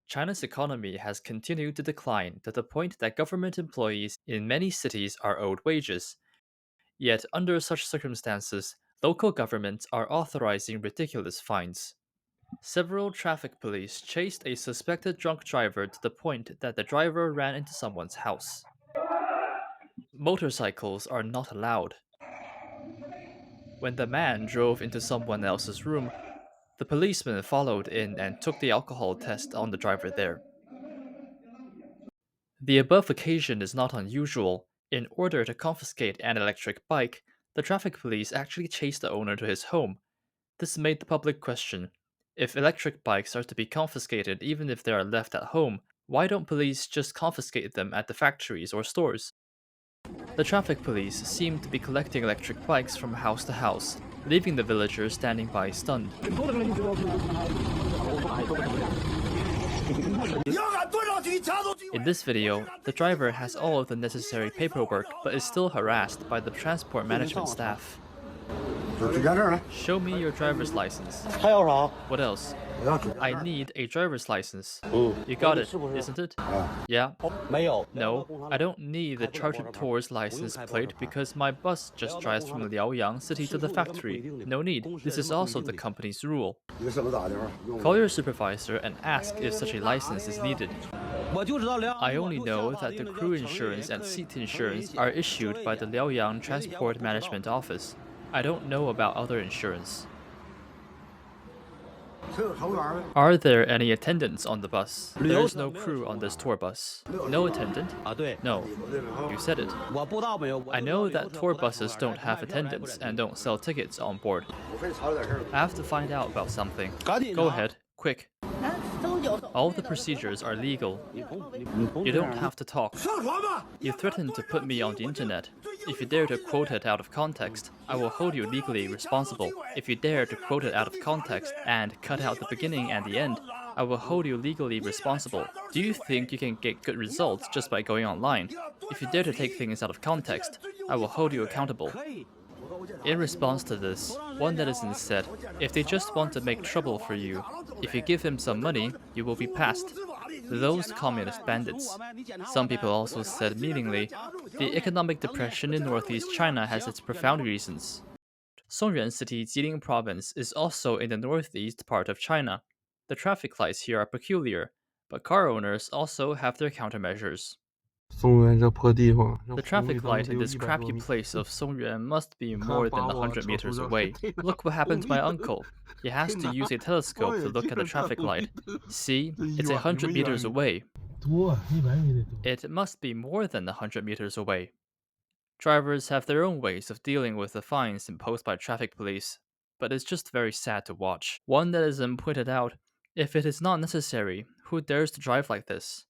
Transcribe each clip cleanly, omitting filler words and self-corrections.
China's economy has continued to decline to the point that government employees in many cities are owed wages. Yet, under such circumstances, local governments are authorizing ridiculous fines. Several traffic police chased a suspected drunk driver to the point that the driver ran into someone's house. Motorcycles are not allowed. When the man drove into someone else's room, the policeman followed in and took the alcohol test on the driver there. The above occasion is not unusual. In order to confiscate an electric bike, the traffic police actually chased the owner to his home. This made the public question, if electric bikes are to be confiscated even if they are left at home, why don't police just confiscate them at the factories or stores? The traffic police seemed to be collecting electric bikes from house to house, leaving the villagers standing by stunned. In this video, the driver has all of the necessary paperwork but is still harassed by the transport management staff. Show me your driver's license. What else? I need a driver's license. You got it, isn't it? Yeah? No, I don't need the chartered tour's license plate because my bus just drives from Liaoyang city to the factory. No need. This is also the company's rule. Call your supervisor and ask if such a license is needed. I only know that the crew insurance and seat insurance are issued by the Liaoyang Transport Management Office. I don't know about other insurance. Are there any attendants on the bus? There's no crew on this tour bus. No attendant? No. You said it. I know that tour buses don't have attendants and don't sell tickets on board. I have to find out about something. Go ahead, quick. All the procedures are legal. You don't have to talk. You threatened to put me on the internet. If you dare to quote it out of context, I will hold you legally responsible. If you dare to quote it out of context and cut out the beginning and the end, I will hold you legally responsible. Do you think you can get good results just by going online? If you dare to take things out of context, I will hold you accountable. In response to this, one netizen said, if they just want to make trouble for you, if you give him some money, you will be passed. Those communist bandits. Some people also said meaningly, the economic depression in northeast China has its profound reasons. Songyuan City, Jilin Province, is also in the northeast part of China. The traffic lights here are peculiar, but car owners also have their countermeasures. The traffic light in this crappy place of Songyuan must be more than 100 meters away. Look what happened to my uncle. He has to use a telescope to look at the traffic light. See, it's 100 meters away. It must be more than 100 meters away. Drivers have their own ways of dealing with the fines imposed by traffic police, but it's just very sad to watch. One netizen pointed out, if it is not necessary, who dares to drive like this?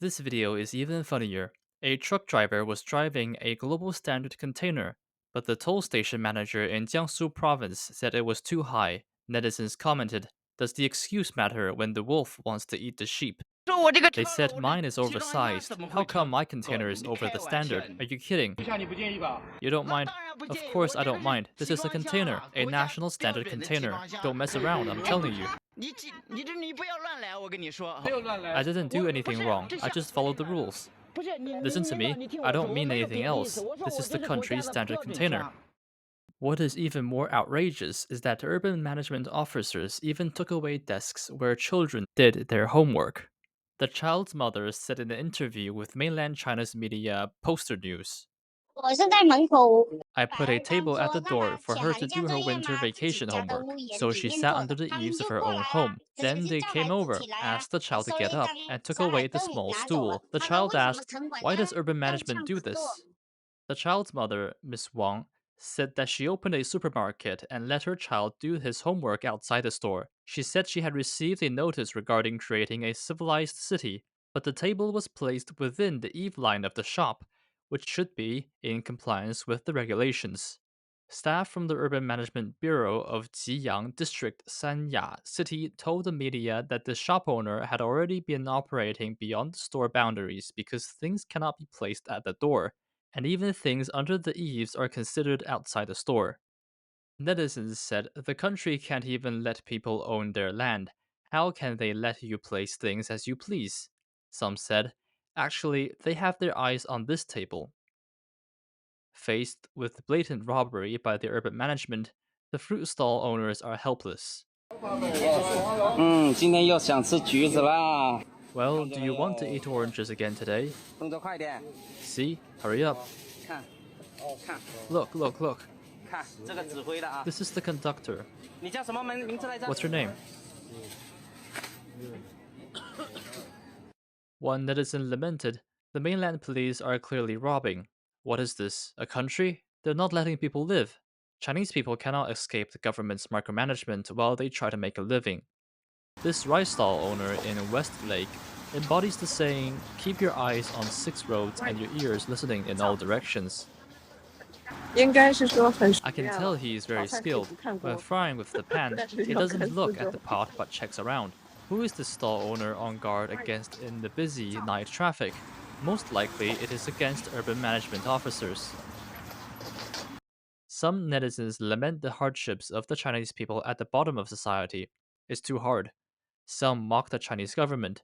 This video is even funnier. A truck driver was driving a global standard container, but the toll station manager in Jiangsu province said it was too high. Netizens commented, does the excuse matter when the wolf wants to eat the sheep? They said mine is oversized. How come my container is over the standard? Are you kidding? You don't mind? Of course I don't mind. This is a container, a national standard container. Don't mess around, I'm telling you. I didn't do anything wrong. I just followed the rules. Listen to me. I don't mean anything else. This is the country's standard container. What is even more outrageous is that urban management officers even took away desks where children did their homework. The child's mother said in an interview with mainland China's media Poster News, I put a table at the door for her to do her winter vacation homework, so she sat under the eaves of her own home. Then they came over, asked the child to get up, and took away the small stool. The child asked, why does urban management do this? The child's mother, Miss Wang, said that she opened a supermarket and let her child do his homework outside the store. She said she had received a notice regarding creating a civilized city, but the table was placed within the eave line of the shop, which should be in compliance with the regulations. Staff from the Urban Management Bureau of Jiyang District Sanya City told the media that the shop owner had already been operating beyond the store boundaries because things cannot be placed at the door, and even things under the eaves are considered outside the store. Netizens said the country can't even let people own their land. How can they let you place things as you please? Some said, actually, they have their eyes on this table. Faced with blatant robbery by the urban management, the fruit stall owners are helpless. 今天又想吃橘子啦。Well, do you want to eat oranges again today? 动作快点，See? Hurry up. 看，看，Look, look, look. 看，这个指挥的啊。This is the conductor. 你叫什么名字来着？ What's your name? One netizen lamented, the mainland police are clearly robbing. What is this? A country? They're not letting people live. Chinese people cannot escape the government's micromanagement while they try to make a living. This rice stall owner in Westlake embodies the saying, keep your eyes on 6 roads and your ears listening in all directions. I can tell he is very skilled. When frying with the pan, he doesn't look at the pot but checks around. Who is the stall owner on guard against in the busy night traffic? Most likely it is against urban management officers. Some netizens lament the hardships of the Chinese people at the bottom of society. It's too hard. Some mock the Chinese government.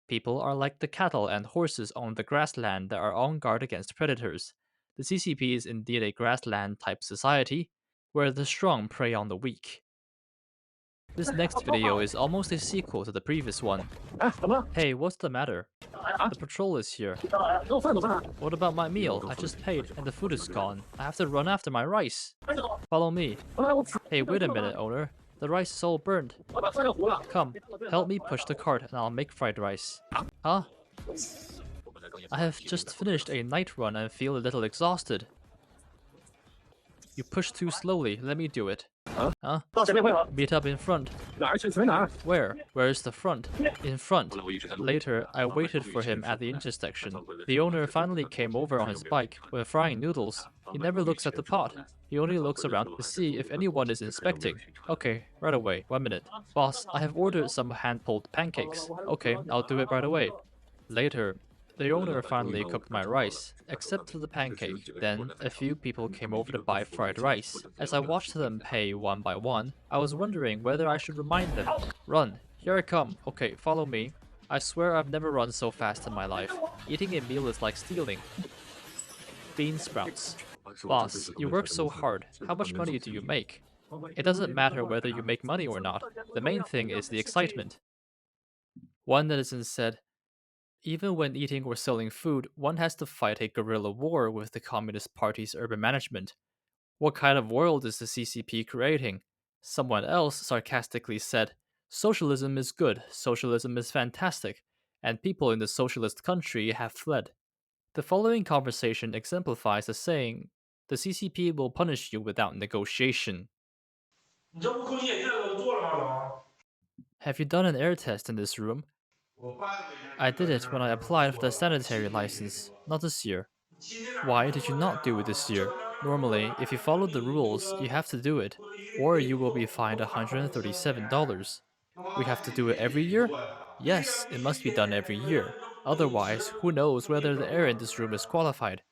People are like the cattle and horses on the grassland that are on guard against predators. The CCP is indeed a grassland type society, where the strong prey on the weak. This next video is almost a sequel to the previous one. Hey, what's the matter? The patrol is here. What about my meal? I just paid and the food is gone. I have to run after my rice. Follow me. Hey, wait a minute, owner. The rice is all burnt. Come, help me push the cart and I'll make fried rice. Huh? I have just finished a night run and feel a little exhausted. You push too slowly, let me do it. Huh? Meet up in front. Where? Where is the front? In front. Later, I waited for him at the intersection. The owner finally came over on his bike with frying noodles. He never looks at the pot. He only looks around to see if anyone is inspecting. Okay, right away. 1 minute. Boss, I have ordered some hand-pulled pancakes. Okay, I'll do it right away. Later, the owner finally cooked my rice, except for the pancake. Then, a few people came over to buy fried rice. As I watched them pay one by one, I was wondering whether I should remind them. Run, here I come. Okay, follow me. I swear I've never run so fast in my life. Eating a meal is like stealing. Bean sprouts. Boss, you work so hard. How much money do you make? It doesn't matter whether you make money or not. The main thing is the excitement. One netizen said, even when eating or selling food, one has to fight a guerrilla war with the Communist Party's urban management. What kind of world is the CCP creating? Someone else sarcastically said, socialism is good, socialism is fantastic, and people in the socialist country have fled. The following conversation exemplifies the saying, the CCP will punish you without negotiation. Have you done an air test in this room? I did it when I applied for the sanitary license, not this year. Why did you not do it this year? Normally, if you follow the rules, you have to do it, or you will be fined $137. We have to do it every year? Yes, it must be done every year. Otherwise, who knows whether the air in this room is qualified?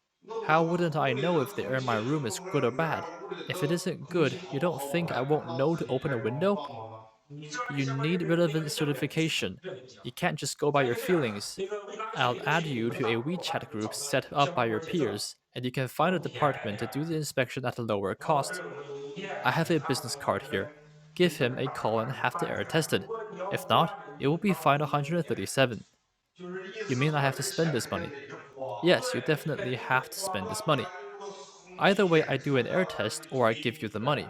How wouldn't I know if the air in my room is good or bad? If it isn't good, you don't think I won't know to open a window? You need relevant certification. You can't just go by your feelings. I'll add you to a WeChat group set up by your peers, and you can find a department to do the inspection at a lower cost. I have a business card here. Give him a call and have the air tested. If not, it will be fined 137. You mean I have to spend this money? Yes, you definitely have to spend this money. Either way, I do an air test or I give you the money.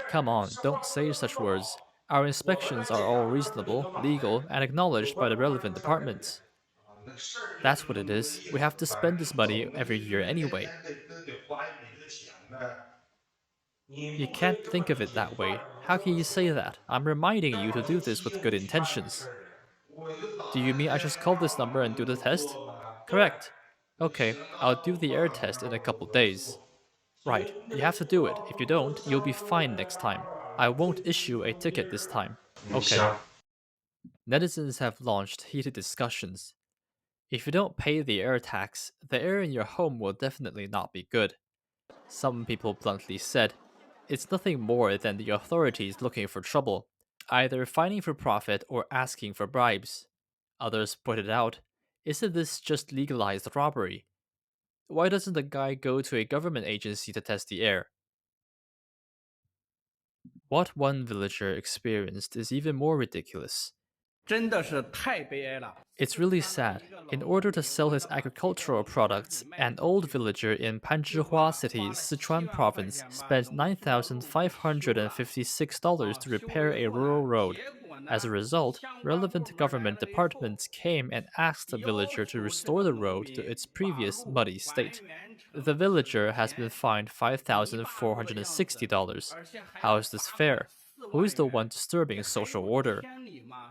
Come on, don't say such words. Our inspections are all reasonable, legal, and acknowledged by the relevant departments. That's what it is. We have to spend this money every year anyway. You can't think of it that way. How can you say that? I'm reminding you to do this with good intentions. Do you mean I just call this number and do the test? Correct. Okay, I'll do the air test in a couple days. Right, you have to do it. If you don't, you'll be fined next time. I won't issue a ticket this time. Okay. Netizens have launched heated discussions. If you don't pay the air tax, the air in your home will definitely not be good. Some people bluntly said, It's nothing more than the authorities looking for trouble, either fighting for profit or asking for bribes. Others pointed out, isn't this just legalized robbery? Why doesn't the guy go to a government agency to test the air? What one villager experienced is even more ridiculous. 真的是太悲哀了。It's really sad. In order to sell his agricultural products, an old villager in Panzhihua City, Sichuan province, spent $9,556 to repair a rural road. As a result, relevant government departments came and asked the villager to restore the road to its previous muddy state. The villager has been fined $5,460. How is this fair? Who is the one disturbing social order?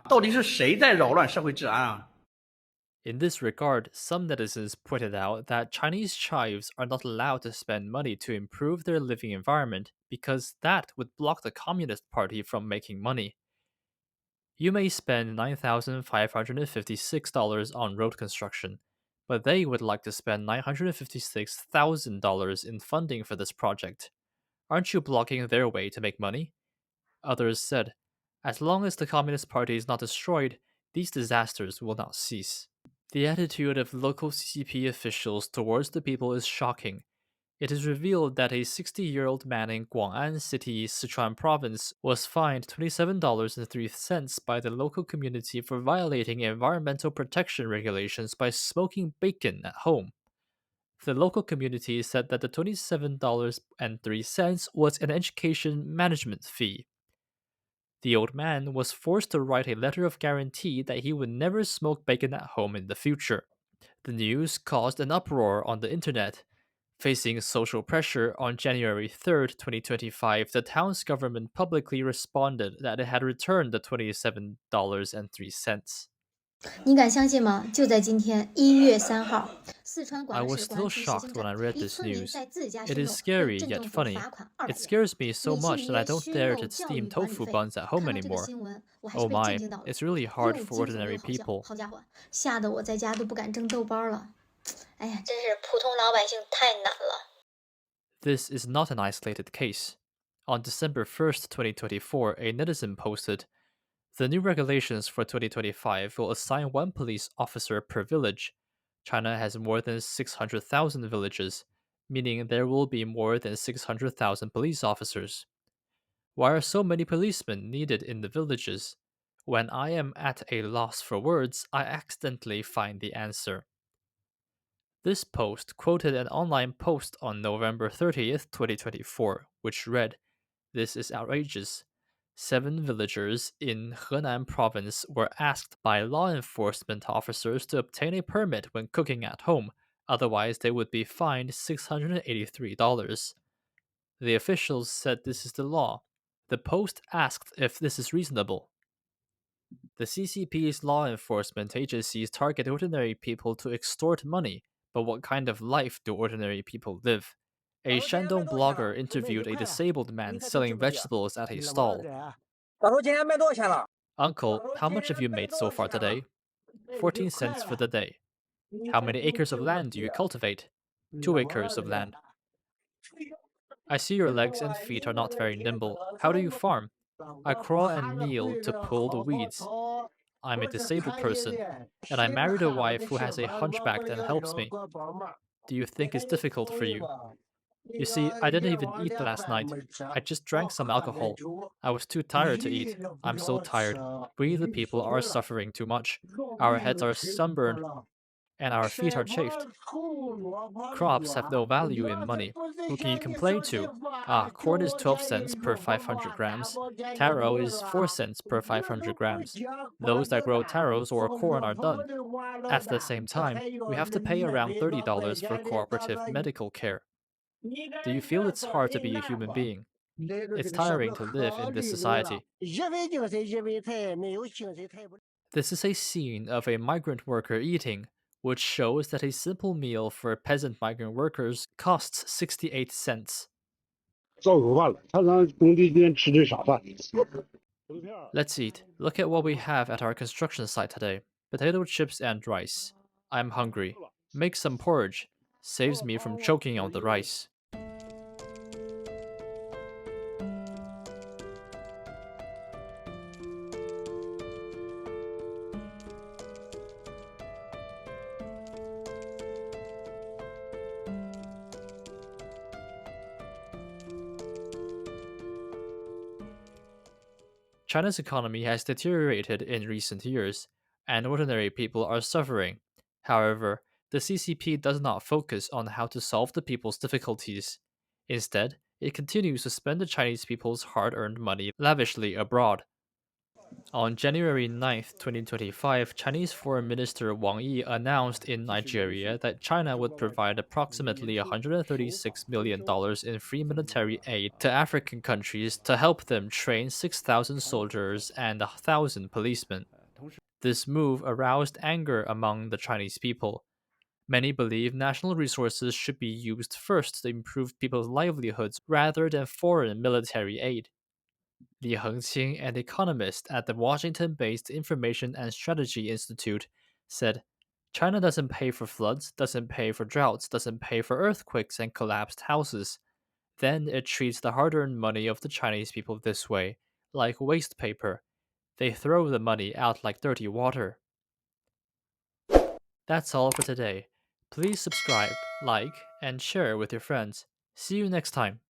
到底是谁在扰乱社会治安啊？ In this regard, some netizens pointed out that Chinese chives are not allowed to spend money to improve their living environment because that would block the Communist Party from making money. You may spend $9,556 on road construction, but they would like to spend $956,000 in funding for this project. Aren't you blocking their way to make money? Others said, as long as the Communist Party is not destroyed, these disasters will not cease. The attitude of local CCP officials towards the people is shocking. It is revealed that a 60-year-old man in Guang'an City, Sichuan Province, was fined $27.03 by the local community for violating environmental protection regulations by smoking bacon at home. The local community said that the $27.03 was an education management fee. The old man was forced to write a letter of guarantee that he would never smoke bacon at home in the future. The news caused an uproar on the internet. Facing social pressure, on January 3rd, 2025, the town's government publicly responded that it had returned the $27.03. 你敢相信吗？就在今天1月3号，四川 I 广安 was 市广 still 安区石 shocked 景 when I 镇， read 一 this 村民 news. 在自家 It 宣 is 漏被 scary 镇 yet 政府 funny. 罚款 It 200元。 scares me so 美其 much that I 名曰 don't 宣 dare 漏 to 教 steam 育管理 tofu 费。 buns at home 看到这个 anymore. 新闻，我还 Oh 是被 my, 震惊到了， it's really hard 又 for 惊悚又 ordinary 好笑。 people. 好家伙，吓得我在家都不敢蒸豆包了。哎呀，真是普通老百姓太难了。 This is not an isolated case. On December 1st, 2024, a netizen posted, the new regulations for 2025 will assign one police officer per village. China has more than 600,000 villages, meaning there will be more than 600,000 police officers. Why are so many policemen needed in the villages? When I am at a loss for words, I accidentally find the answer. This post quoted an online post on November 30th, 2024, which read, this is outrageous. 7 villagers in Henan province were asked by law enforcement officers to obtain a permit when cooking at home, otherwise, they would be fined $683. The officials said this is the law. The post asked if this is reasonable. The CCP's law enforcement agencies target ordinary people to extort money, but what kind of life do ordinary people live? A Shandong blogger interviewed a disabled man selling vegetables at a stall. Uncle, how much have you made so far today? 14 cents for the day. How many acres of land do you cultivate? 2 acres of land. I see your legs and feet are not very nimble. How do you farm? I crawl and kneel to pull the weeds. I'm a disabled person, and I married a wife who has a hunchback and helps me. Do you think it's difficult for you? You see, I didn't even eat last night. I just drank some alcohol. I was too tired to eat. I'm so tired. We, the people, are suffering too much. Our heads are sunburned, and our feet are chafed. Crops have no value in money. Who can you complain to? Corn is 12 cents per 500 grams. Taro is 4 cents per 500 grams. Those that grow taros or corn are done. At the same time, we have to pay around $30 for cooperative medical care. Do you feel it's hard to be a human being? It's tiring to live in this society. This is a scene of a migrant worker eating, which shows that a simple meal for peasant migrant workers costs 68 cents. Let's eat. Look at what we have at our construction site today. Potato chips and rice. I'm hungry. Make some porridge. Saves me from choking on the rice. China's economy has deteriorated in recent years, and ordinary people are suffering. However, the CCP does not focus on how to solve the people's difficulties. Instead, it continues to spend the Chinese people's hard earned money lavishly abroad. On January 9th, 2025, Chinese Foreign Minister Wang Yi announced in Nigeria that China would provide approximately $136 million in free military aid to African countries to help them train 6,000 soldiers and 1,000 policemen. This move aroused anger among the Chinese people. Many believe national resources should be used first to improve people's livelihoods rather than foreign military aid. Li Hengqing, an economist at the Washington-based Information and Strategy Institute, said, China doesn't pay for floods, doesn't pay for droughts, doesn't pay for earthquakes and collapsed houses. Then it treats the hard-earned money of the Chinese people this way, like waste paper. They throw the money out like dirty water. That's all for today. Please subscribe, like, and share with your friends. See you next time.